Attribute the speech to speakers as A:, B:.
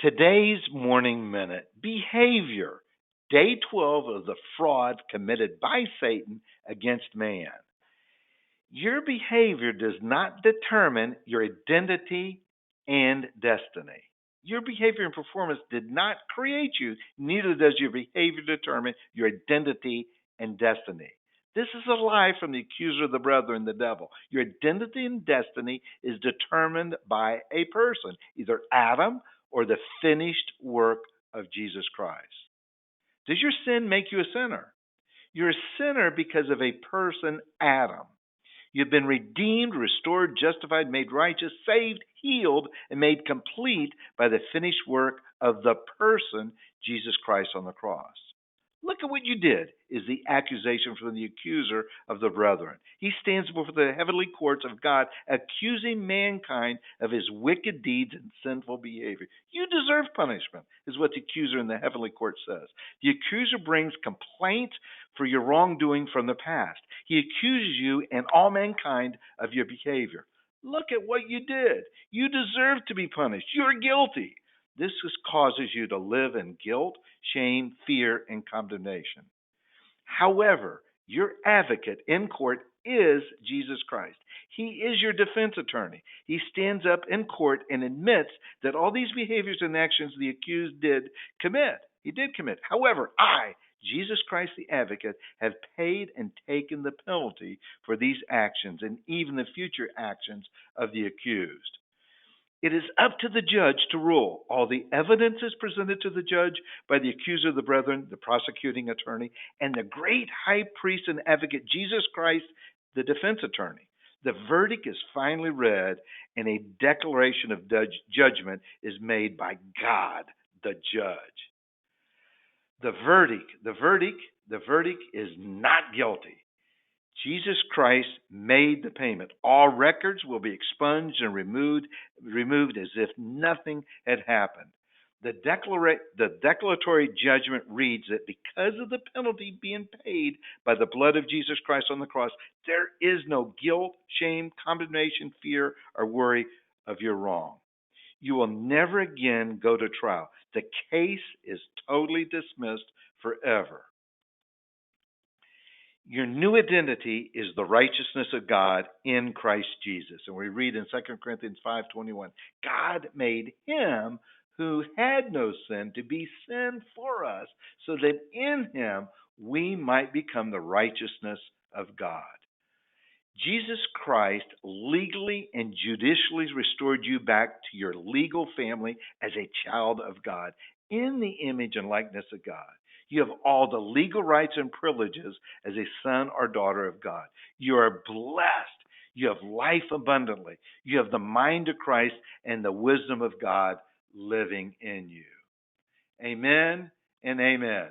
A: Today's Morning Minute Behavior, Day 12 of the fraud committed by Satan against man. Your behavior does not determine your identity and destiny. Your behavior and performance did not create you, neither does your behavior determine your identity and destiny. This is a lie from the accuser of the brethren, the devil. Your identity and destiny is determined by a person, either Adam or the finished work of Jesus Christ. Does your sin make you a sinner? You're a sinner because of a person, Adam. You've been redeemed, restored, justified, made righteous, saved, healed, and made complete by the finished work of the person, Jesus Christ on the cross. Look at what you did, is the accusation from the accuser of the brethren. He stands before the heavenly courts of God, accusing mankind of his wicked deeds and sinful behavior. You deserve punishment, is what the accuser in the heavenly court says. The accuser brings complaint for your wrongdoing from the past. He accuses you and all mankind of your behavior. Look at what you did. You deserve to be punished. You're guilty. This causes you to live in guilt, shame, fear, and condemnation. However, your advocate in court is Jesus Christ. He is your defense attorney. He stands up in court and admits that all these behaviors and actions the accused did commit. He did commit. However, I, Jesus Christ the advocate, have paid and taken the penalty for these actions and even the future actions of the accused. It is up to the judge to rule. All the evidence is presented to the judge by the accuser of the brethren, the prosecuting attorney, and the great high priest and advocate, Jesus Christ, the defense attorney. The verdict is finally read, and a declaration of judgment is made by God, the judge. The verdict is not guilty. Jesus Christ made the payment. All records will be expunged and removed as if nothing had happened. The declaratory judgment reads that because of the penalty being paid by the blood of Jesus Christ on the cross, there is no guilt, shame, condemnation, fear, or worry of your wrong. You will never again go to trial. The case is totally dismissed forever. Your new identity is the righteousness of God in Christ Jesus. And we read in 2 Corinthians 5:21, God made him who had no sin to be sin for us, so that in him we might become the righteousness of God. Jesus Christ legally and judicially restored you back to your legal family as a child of God in the image and likeness of God. You have all the legal rights and privileges as a son or daughter of God. You are blessed. You have life abundantly. You have the mind of Christ and the wisdom of God living in you. Amen and amen.